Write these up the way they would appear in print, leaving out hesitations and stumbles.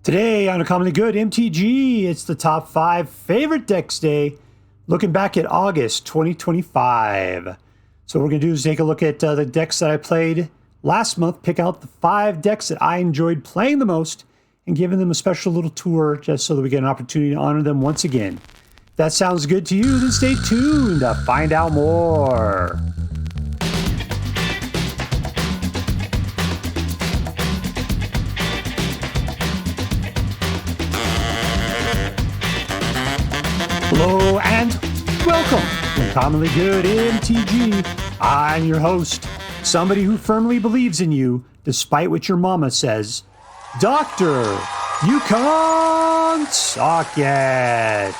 Today on Uncommonly Good MTG, it's the top 5 favorite decks day, looking back at August 2025. So what we're going to do is take a look at the decks that I played last month, pick out the 5 decks that I enjoyed playing the most, and giving them a special little tour just so that we get an opportunity to honor them once again. If that sounds good to you, then stay tuned to find out more. Hello and welcome to Uncommonly Good MTG. I'm your host, somebody who firmly believes in you, despite what your mama says. Doctor, you can't suck yet.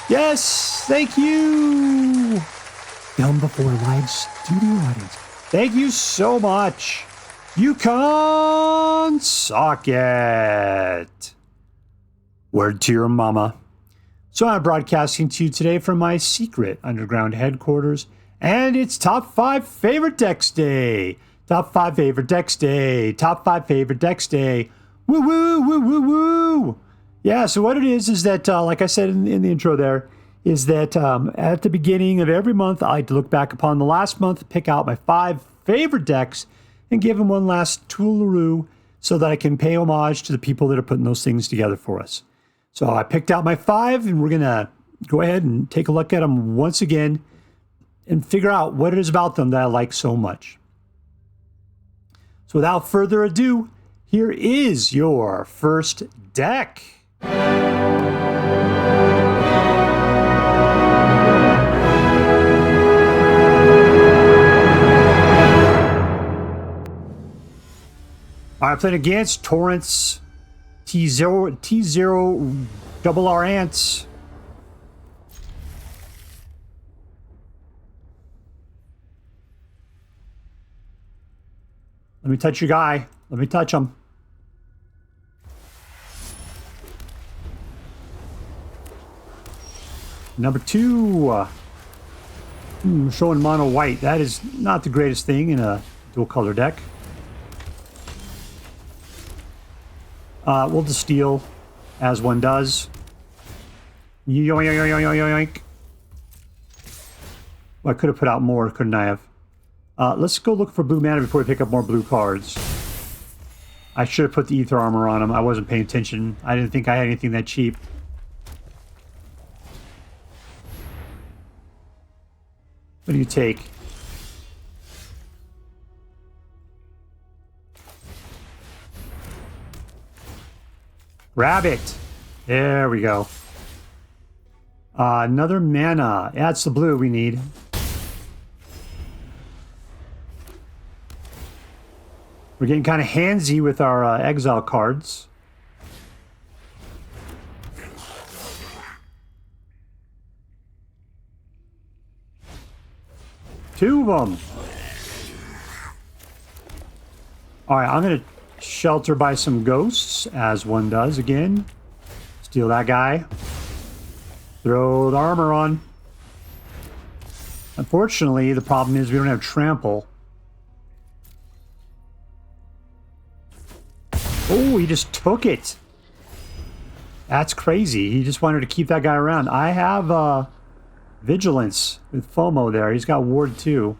Yes, thank you. Film before live studio audience. Thank you so much. You can't suck yet. Word to your mama. So I'm broadcasting to you today from my secret underground headquarters, and it's Top 5 Favorite Decks Day. Top 5 Favorite Decks Day. Top 5 Favorite Decks Day. Woo, woo, woo, woo, woo. Yeah, so what it is that, like I said in the intro there, is that at the beginning of every month, I like to look back upon the last month, pick out my 5 favorite decks, and give them one last toolaroo so that I can pay homage to the people that are putting those things together for us. So I picked out my 5, and we're going to go ahead and take a look at them once again and figure out what it is about them that I like so much. So without further ado, here is your first deck. All right, playing against Torrents T0 double R ants. Let me touch your guy. Let me touch him. Number 2. Showing mono white. That is not the greatest thing in a dual color deck. We'll just steal, as one does. Yoink, yoink, yoink, yoink, yoink. Well, I could have put out more, couldn't I have? Let's go look for blue mana before we pick up more blue cards. I should have put the Ether Armor on him. I wasn't paying attention. I didn't think I had anything that cheap. What do you take? Rabbit. There we go. Another mana. Yeah, it's the blue we need. We're getting kind of handsy with our exile cards. Two of them. All right, I'm going to shelter by some ghosts, as one does again. Steal that guy. Throw the armor on. Unfortunately, the problem is we don't have trample. Oh, he just took it. That's crazy. He just wanted to keep that guy around. I have vigilance with FOMO there. He's got ward too.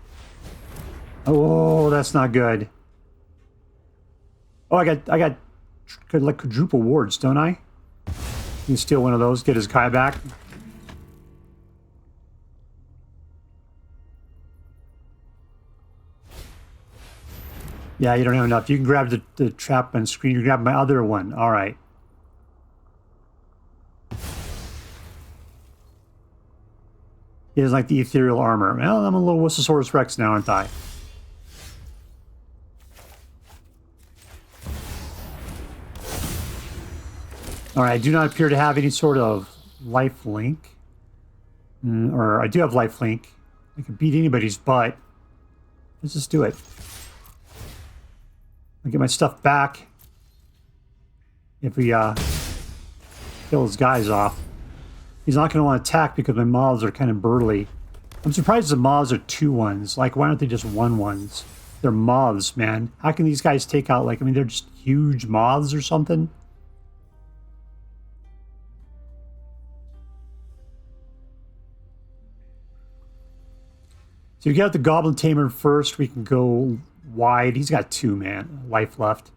Oh, that's not good. Oh, I got like quadruple wards, don't I? You can steal one of those, get his Kai back. Yeah, you don't have enough. You can grab the trap and screen. You grab my other one. All right. He doesn't like the Ethereal Armor. Well, I'm a little Wussosaurus Rex now, aren't I? All right, I do not appear to have any sort of life link. Or I do have life link. I can beat anybody's butt. Let's just do it. I'll get my stuff back. If we kill his guys off. He's not going to want to attack because my mobs are kind of burly. I'm surprised the mobs are 2/1s. Like, why aren't they just 1/1s? They're moths, man. How can these guys take out, like, I mean, they're just huge moths or something? So you get out the Goblin Tamer first. We can go wide. He's got 2, man. Life left.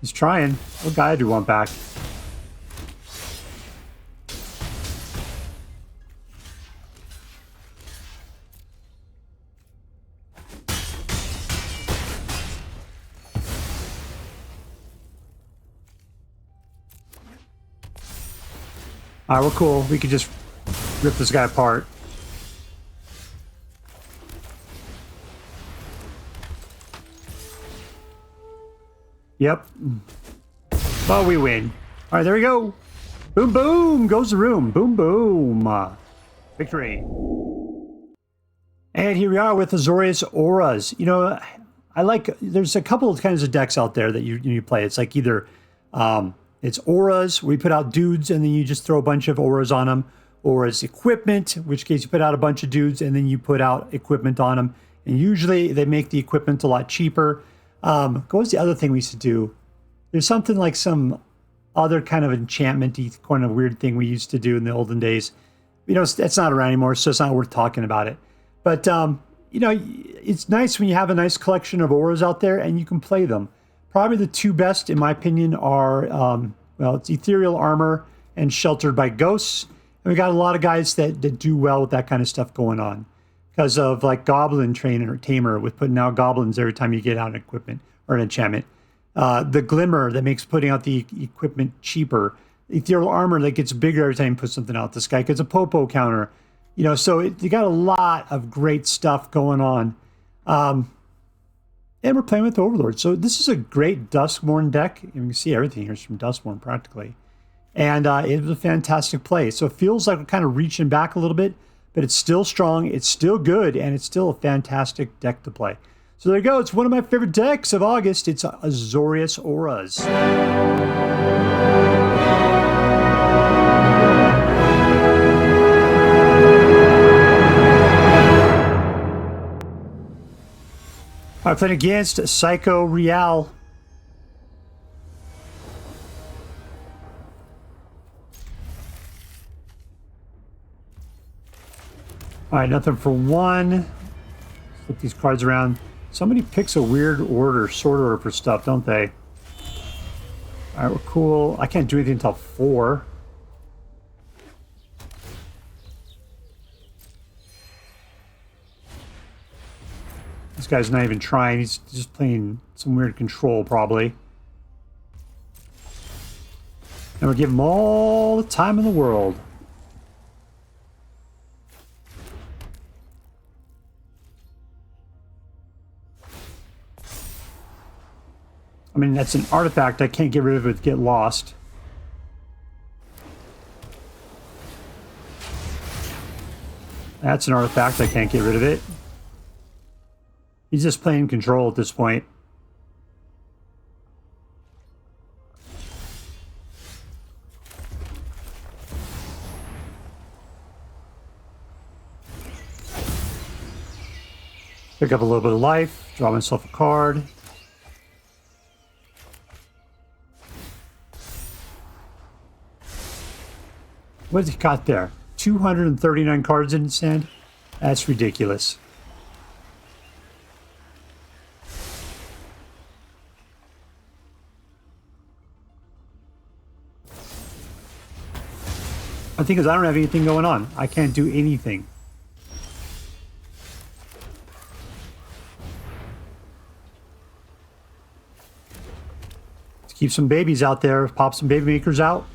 He's trying. What guy do you want back? Alright, we're cool. We could just rip this guy apart. Yep. Well, we win. Alright, there we go. Boom, boom! Goes the room. Boom, boom. Victory. And here we are with Azorius Auras. You know, there's a couple of kinds of decks out there that you play. It's like either... it's auras, where you put out dudes and then you just throw a bunch of auras on them. Or it's equipment, in which case you put out a bunch of dudes and then you put out equipment on them. And usually they make the equipment a lot cheaper. What was the other thing we used to do? There's something like some other kind of enchantment-y kind of weird thing we used to do in the olden days. You know, it's not around anymore, so it's not worth talking about it. But, you know, it's nice when you have a nice collection of auras out there and you can play them. Probably the 2 best, in my opinion, are, well, it's Ethereal Armor and Sheltered by Ghosts. And we got a lot of guys that do well with that kind of stuff going on. Because of, like, Goblin Tamer with putting out goblins every time you get out an equipment or an enchantment. The Glimmer that makes putting out the equipment cheaper. Ethereal Armor that gets bigger every time you put something out. This guy gets a Popo counter. You know, so you got a lot of great stuff going on. And we're playing with Overlord. So this is a great Duskmourn deck. You can see everything here is from Duskmourn practically. And it was a fantastic play. So it feels like we're kind of reaching back a little bit, but it's still strong, it's still good, and it's still a fantastic deck to play. So there you go. It's one of my favorite decks of August. It's Azorius Auras. I played against PSYCKOREAL. Alright, nothing for 1. Flip these cards around. Somebody picks a weird sort order for stuff, don't they? Alright, we're cool. I can't do anything until 4. This guy's not even trying. He's just playing some weird control, probably. And we'll give him all the time in the world. I mean, that's an artifact. I can't get rid of it, get lost. That's an artifact. I can't get rid of it. He's just playing control at this point. Pick up a little bit of life. Draw myself a card. What has he got there? 239 cards in his hand? That's ridiculous. The thing is, I don't have anything going on. I can't do anything. Let's keep some babies out there. Pop some baby makers out.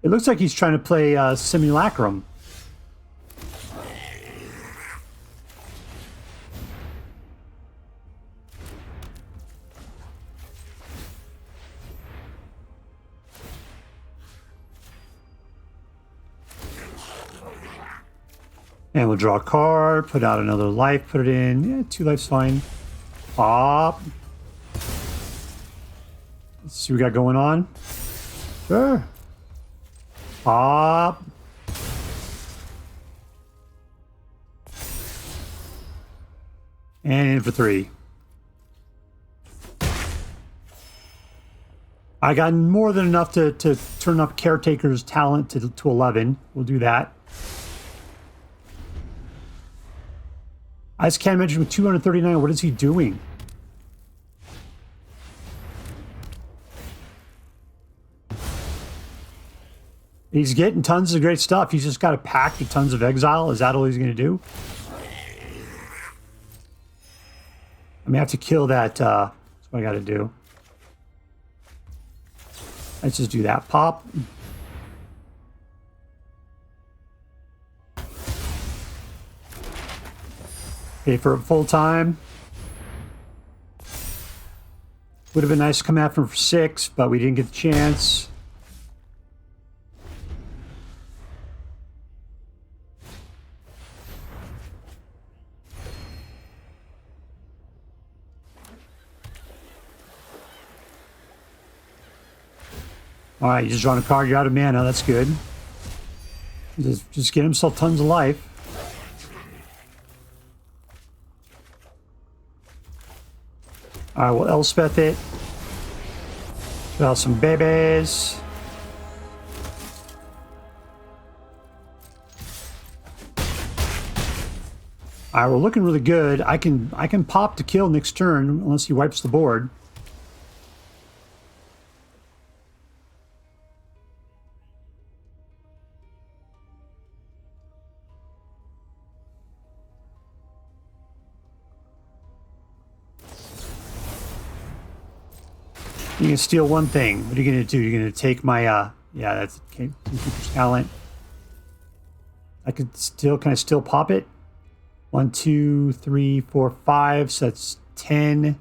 It looks like he's trying to play Simulacrum. And we'll draw a card, put out another life, put it in. Yeah, 2 life's fine. Pop. Let's see what we got going on. Sure. Pop. And in for 3. I got more than enough to turn up Caretaker's talent to 11. We'll do that. I just can't imagine with 239, what is he doing? He's getting tons of great stuff. He's just got a pack with tons of exile. Is that all he's going to do? I may have to kill that. That's what I got to do. Let's just do that. Pop. Okay, for a full time. Would have been nice to come after him for 6, but we didn't get the chance. All right, you just drawn a card. You're out of mana. That's good. Just get himself tons of life. All right, we'll Elspeth it. Put out some babies. All right, we're looking really good. I can pop to kill next turn unless he wipes the board. You can steal one thing. What are you going to do? You're going to take my, yeah, that's Keeper's talent. Can I still pop it? 1, 2, 3, 4, 5. So that's 10.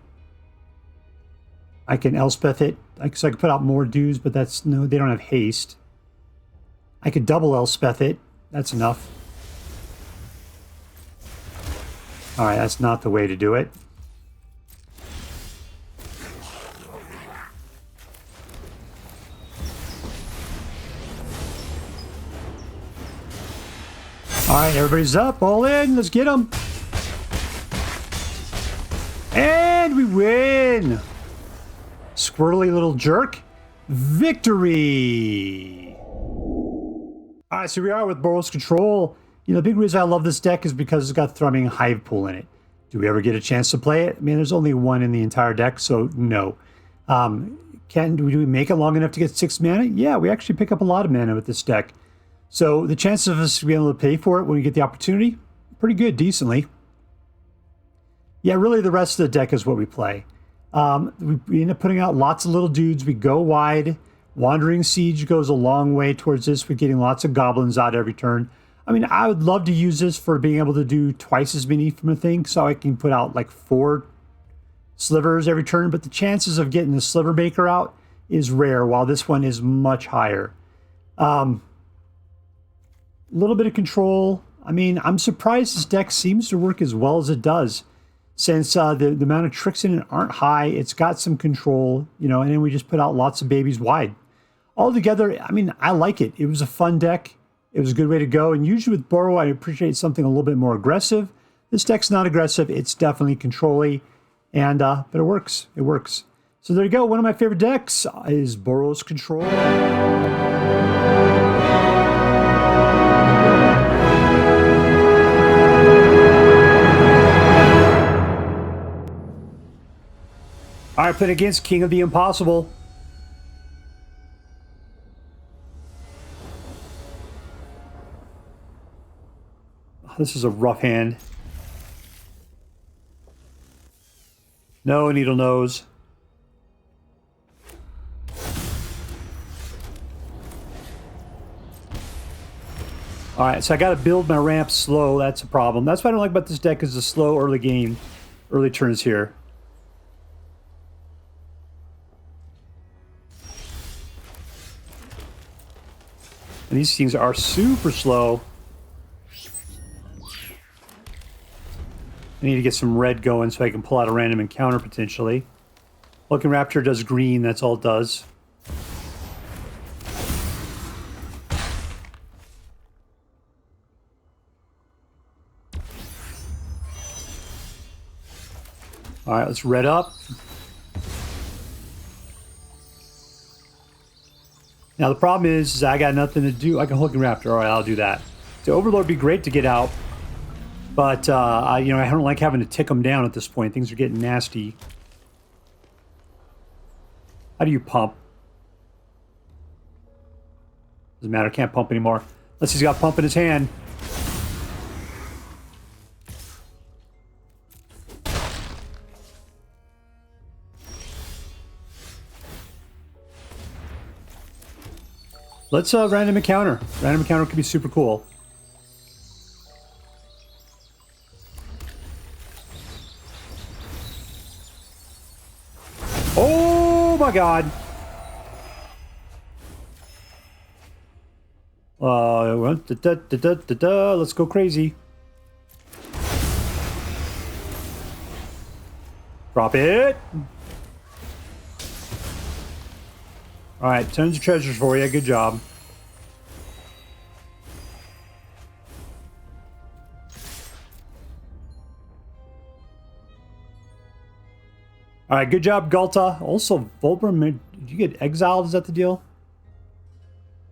I can Elspeth it. So I can put out more dues, but that's, no, they don't have haste. I could double Elspeth it. That's enough. All right, that's not the way to do it. All right, everybody's up, all in. Let's get them. And we win. Squirrely little jerk. Victory. All right, so we are with Boros Control. You know, the big reason I love this deck is because it's got Thrumming Hive Pool in it. Do we ever get a chance to play it? I mean, there's only one in the entire deck, so no. Do we make it long enough to get 6 mana? Yeah, we actually pick up a lot of mana with this deck. So the chances of us being able to pay for it when we get the opportunity, pretty good, decently. Yeah, really the rest of the deck is what we play. We end up putting out lots of little dudes. We go wide. Wandering Siege goes a long way towards this. We're getting lots of goblins out every turn. I mean, I would love to use this for being able to do twice as many from a thing, so I can put out like 4 slivers every turn, but the chances of getting the sliver maker out is rare, while this one is much higher. Little bit of control. I mean, I'm surprised this deck seems to work as well as it does, since the amount of tricks in it aren't high. It's got some control, you know, and then we just put out lots of babies wide. Altogether, I mean, I like it. It was a fun deck. It was a good way to go. And usually with Boro, I appreciate something a little bit more aggressive. This deck's not aggressive. It's definitely control-y, and but it works. It works. So there you go. One of my favorite decks is Boros Control. All right, playing against King of the Impossible. This is a rough hand. No Needle Nose. All right, so I got to build my ramp slow. That's a problem. That's what I don't like about this deck, is the slow early game, early turns here. And these things are super slow. I need to get some red going so I can pull out a random encounter potentially. Vulcan Raptor does green, that's all it does. Alright, let's red up. Now the problem is I got nothing to do. I can Hulking Raptor. All right, I'll do that. So Overlord would be great to get out, but I don't like having to tick them down at this point. Things are getting nasty. How do you pump? Doesn't matter. Can't pump anymore unless he's got pump in his hand. Let's random encounter. Random encounter could be super cool. Oh my god. Let's go crazy. Drop it. All right, tons of treasures for you. Good job. All right, good job, Gulta. Also, Volbram, did you get exiled? Is that the deal?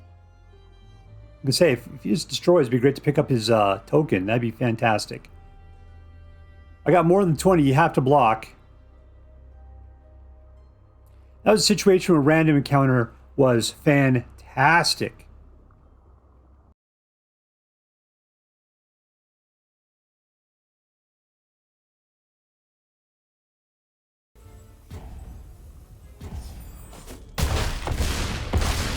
I'm gonna say, if he just destroys, it'd be great to pick up his token. That'd be fantastic. I got more than 20. You have to block. That was a situation where random encounter was fantastic.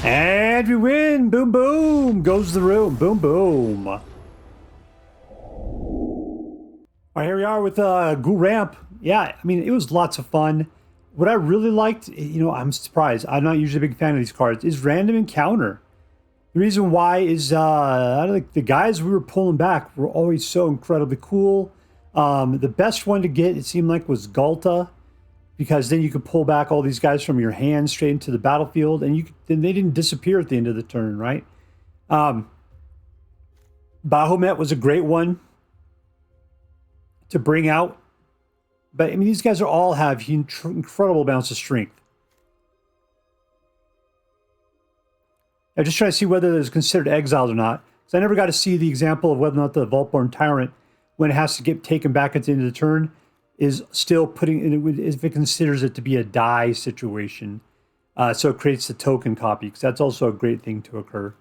And we win! Boom, boom! Goes the room. Boom, boom. All right, here we are with Gruul Ramp. Yeah, I mean, it was lots of fun. What I really liked, I'm surprised. I'm not usually a big fan of these cards, is random encounter. The reason why is the guys we were pulling back were always so incredibly cool. The best one to get, it seemed like, was Gulta, because then you could pull back all these guys from your hand straight into the battlefield, and then they didn't disappear at the end of the turn, right? Bahamut was a great one to bring out. But, I mean, these guys all have incredible amounts of strength. I'm just trying to see whether it's considered exiled or not. Because I never got to see the example of whether or not the Vaultborn Tyrant, when it has to get taken back at the end of the turn, is still putting in, if it considers it to be a die situation. So it creates the token copy, because that's also a great thing to occur.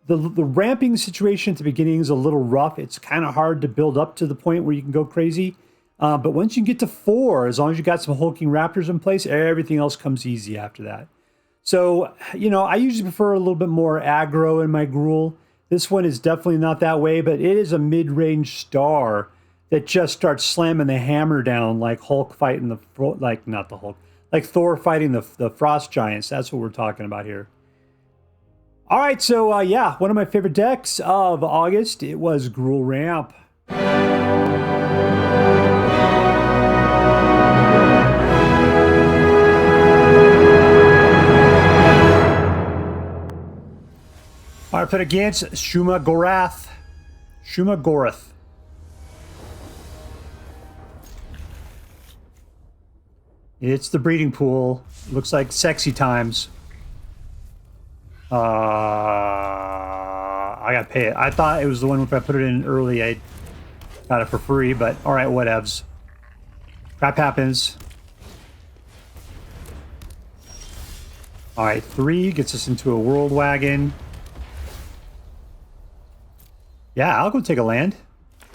The ramping situation at the beginning is a little rough. It's kind of hard to build up to the point where you can go crazy. But once you get to 4, as long as you got some hulking raptors in place, everything else comes easy after that. So, I usually prefer a little bit more aggro in my Gruul. This one is definitely not that way, but it is a mid-range star that just starts slamming the hammer down like Hulk fighting like Thor fighting the Frost Giants. That's what we're talking about here. All right, so one of my favorite decks of August, it was Gruul Ramp. I put against Shuma Gorath. Shuma Gorath. It's the breeding pool. Looks like sexy times. I gotta pay it. I thought it was the one if I put it in early, I got it for free, but alright, whatevs. Crap happens. Alright, 3 gets us into a world wagon. Yeah, I'll go take a land.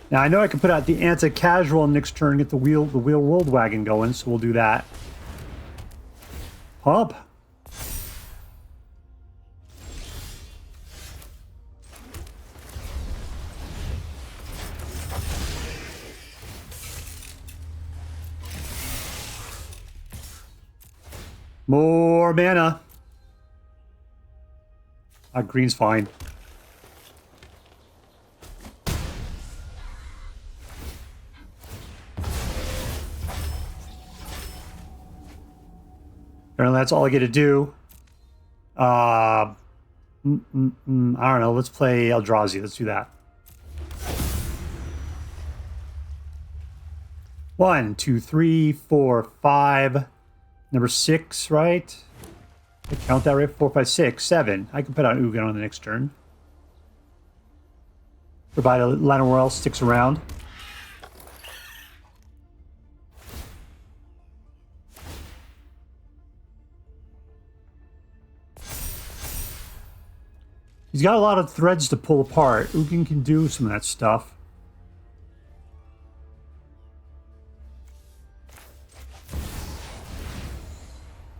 Now I know I can put out the anti-casual next turn, get the wheel world wagon going, so we'll do that. Pump. More mana. Green's fine. Apparently that's all I get to do. I don't know. Let's play Eldrazi. Let's do that. 1, 2, 3, 4, 5. Number 6, right? I count that right? 4, 5, 6, 7. I can put out Ugin on the next turn. Provided Llanowar sticks around. He's got a lot of threads to pull apart. Ugin can do some of that stuff.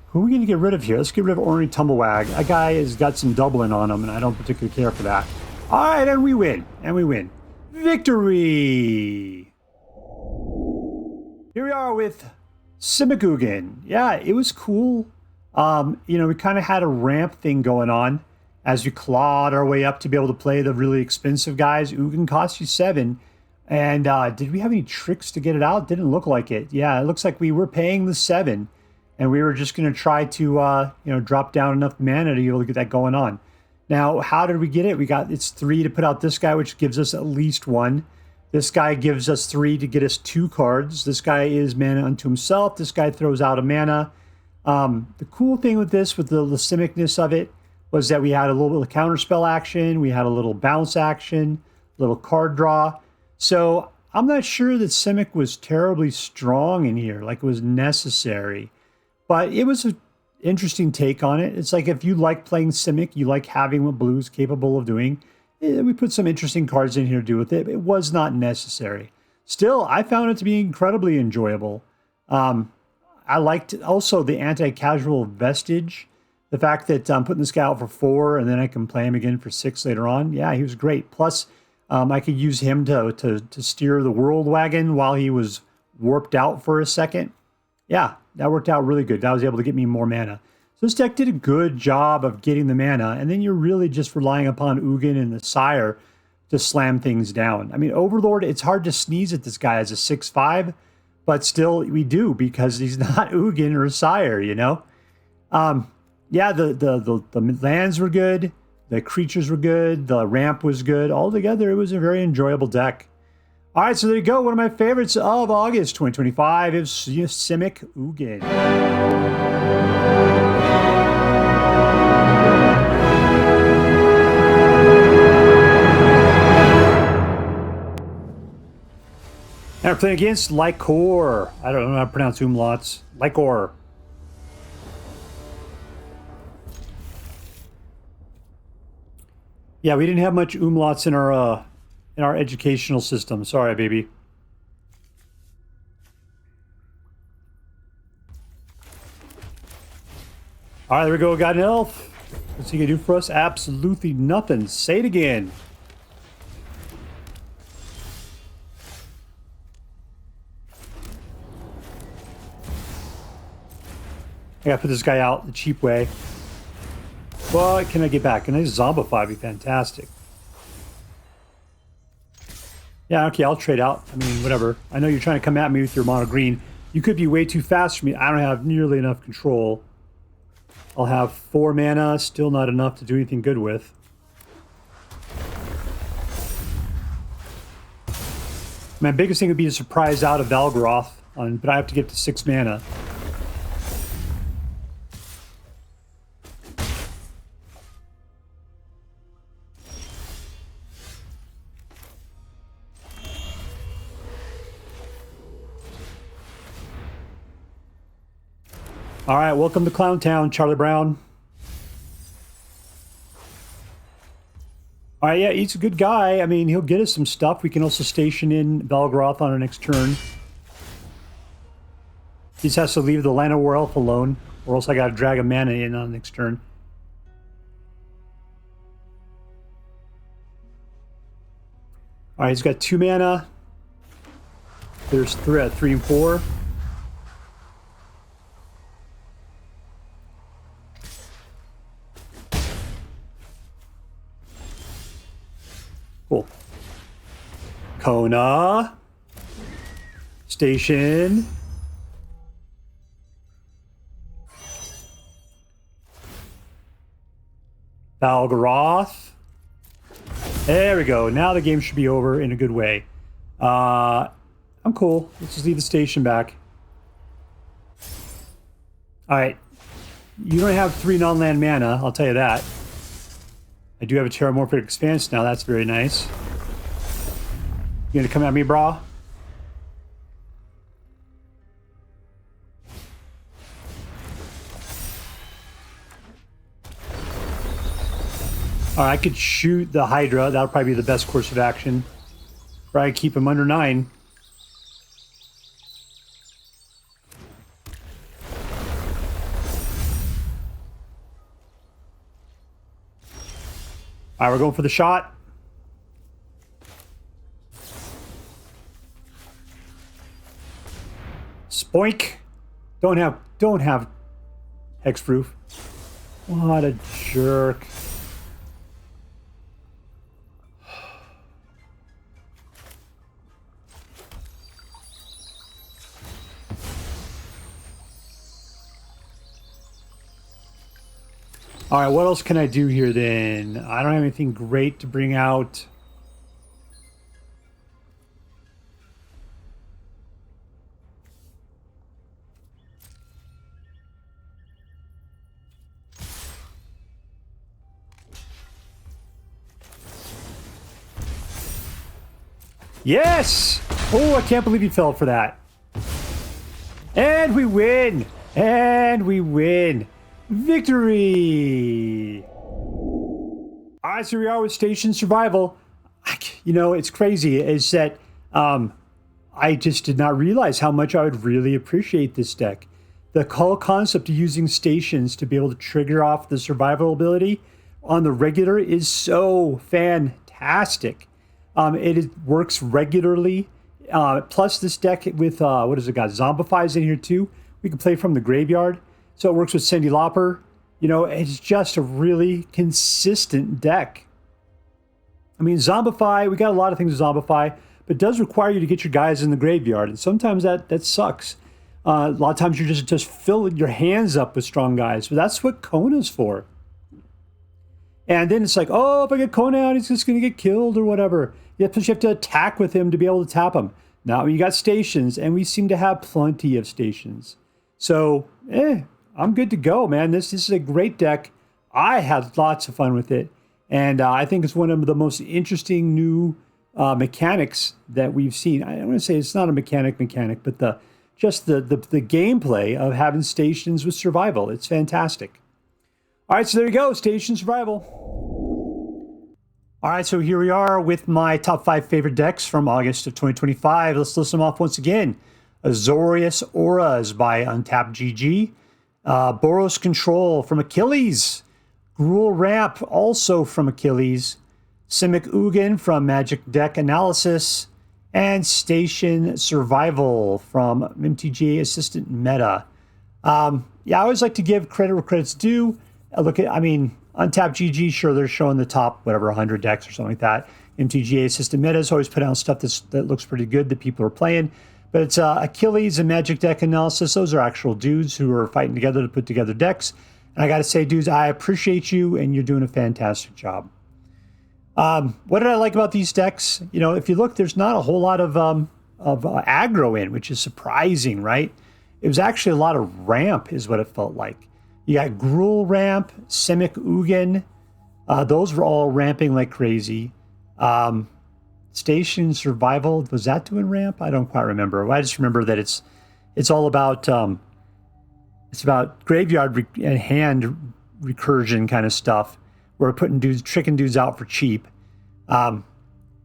Who are we going to get rid of here? Let's get rid of Ornery Tumblewag. That guy has got some doubling on him, and I don't particularly care for that. All right, and we win. And we win. Victory! Here we are with Simic Ugin. Yeah, it was cool. You know, we kind of had a ramp thing going on as we clawed our way up to be able to play the really expensive guys. Ugin cost you 7. And did we have any tricks to get it out? Didn't look like it. Yeah, it looks like we were paying the 7. And we were just going to try to, you know, drop down enough mana to be able to get that going on. Now, how did we get it? It's 3 to put out this guy, which gives us at least 1. This guy gives us 3 to get us 2 cards. This guy is mana unto himself. This guy throws out a mana. The cool thing with this, with the Simicness of it, was that we had a little bit of counterspell action. We had a little bounce action, a little card draw. So I'm not sure that Simic was terribly strong in here, like it was necessary. But it was an interesting take on it. It's like if you like playing Simic, you like having what blue is capable of doing, we put some interesting cards in here to do with it. It was not necessary. Still, I found it to be incredibly enjoyable. I liked also the anti-casual vestige. The fact that I'm putting this guy out for 4 and then I can play him again for 6 later on. Yeah, he was great. Plus, I could use him to steer the world wagon while he was warped out for a second. Yeah, that worked out really good. That was able to get me more mana. So this deck did a good job of getting the mana, and then you're really just relying upon Ugin and the Sire to slam things down. I mean, Overlord, it's hard to sneeze at this guy as a 6/5, but still we do because he's not Ugin or Sire, you know? Yeah, the lands were good, the creatures were good, the ramp was good. Altogether, it was a very enjoyable deck. All right, so there you go. One of my favorites of August 2025 is Simic Ugin. Now we're playing against Lycor. I don't know how to pronounce umlauts. Lycor. Yeah, we didn't have much umlauts in our educational system. Sorry, baby. All right, there we go. Got an elf. What's he gonna do for us? Absolutely nothing. Say it again. I gotta put this guy out the cheap way. What can I get back? Can I zombify? Be fantastic. Yeah, okay, I'll trade out. I mean, whatever. I know you're trying to come at me with your mono green. You could be way too fast for me. I don't have nearly enough control. I'll have 4 mana, still not enough to do anything good with. My biggest thing would be to surprise out of Valgroth, but I have to get to 6 mana. All right, welcome to Clown Town, Charlie Brown. All right, yeah, he's a good guy. I mean, he'll get us some stuff. We can also station in Valgroth on our next turn. He just has to leave the Llanowar Elf alone, or else I got to drag a mana in on the next turn. All right, he's got 2 mana. There's 3 and 4. Cool. Kona. Station. Valgroth. There we go. Now the game should be over in a good way. I'm cool. Let's just leave the station back. All right. You don't have 3 non-land mana, I'll tell you that. I do have a Terramorphic Expanse now, that's very nice. You gonna come at me, brah? Alright, I could shoot the Hydra. That would probably be the best course of action. Probably keep him under 9. Alright, we're going for the shot. Spoink. Don't have hexproof. What a jerk. All right, what else can I do here then? I don't have anything great to bring out. Yes! Oh, I can't believe you fell for that. And we win! And we win! Victory! Alright, so we are with Station Survival. You know, it's crazy, is that I just did not realize how much I would really appreciate this deck. The whole concept of using stations to be able to trigger off the survival ability on the regular is so fantastic. Works regularly. Plus this deck with, what has it got? Zombifies in here too. We can play from the graveyard. So it works with Cindy Lauper. You know, it's just a really consistent deck. I mean, Zombify, we got a lot of things with Zombify, but it does require you to get your guys in the graveyard. And sometimes that sucks. A lot of times you're just filling your hands up with strong guys. But that's what Kona's for. And then it's like, oh, if I get Kona out, he's just going to get killed or whatever. Yeah, plus you have to attack with him to be able to tap him. Now you got stations, and we seem to have plenty of stations. So, I'm good to go, man. This is a great deck. I had lots of fun with it. And I think it's one of the most interesting new mechanics that we've seen. I don't want to say it's not a mechanic, but the gameplay of having stations with survival. It's fantastic. All right, so there you go, Station Survival. All right, so here we are with my top 5 favorite decks from August of 2025. Let's list them off once again. Azorius Auras by Untapped GG. Boros Control from Achilles. Gruul Ramp also from Achilles. Simic Ugin from Magic Deck Analysis. And Station Survival from MTG Assistant Meta. Yeah, I always like to give credit where credit's due. Untapped GG, sure, they're showing the top, 100 decks or something like that. MTG Assistant Meta's always put out stuff that looks pretty good that people are playing. But it's Achilles and Magic Deck Analysis. Those are actual dudes who are fighting together to put together decks. And I got to say, dudes, I appreciate you, and you're doing a fantastic job. What did I like about these decks? You know, if you look, there's not a whole lot of aggro in, which is surprising, right? It was actually a lot of ramp is what it felt like. You got Gruul Ramp, Simic Ugin. Those were all ramping like crazy. Station Survival, was that doing ramp? I don't quite remember. I just remember that it's all about it's about graveyard and hand recursion kind of stuff. Where we're tricking dudes out for cheap. And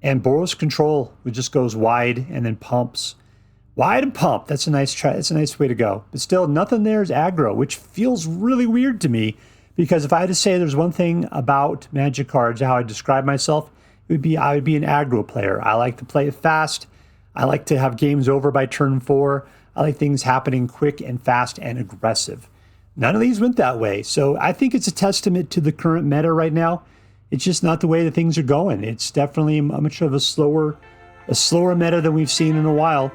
Boros Control, which just goes wide and then pumps. Wide and pump. That's a nice try. That's a nice way to go. But still, nothing there is aggro, which feels really weird to me. Because if I had to say there's one thing about Magic cards, how I describe myself, I would be an aggro player. I like to play it fast. I like to have games over by turn 4. I like things happening quick and fast and aggressive. None of these went that way. So I think it's a testament to the current meta right now. It's just not the way that things are going. It's definitely much of a slower meta than we've seen in a while.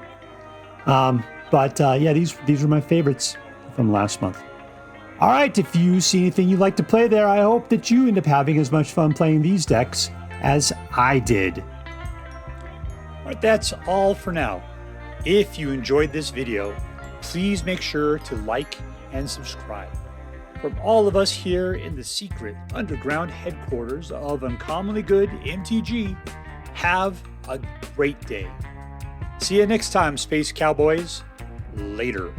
Yeah, these were my favorites from last month. All right, if you see anything you'd like to play there, I hope that you end up having as much fun playing these decks as I did. All right, that's all for now. If you enjoyed this video, please make sure to like and subscribe. from all of us here in the secret underground headquarters of Uncommonly Good MTG, have a great day. See you next time, Space Cowboys. Later.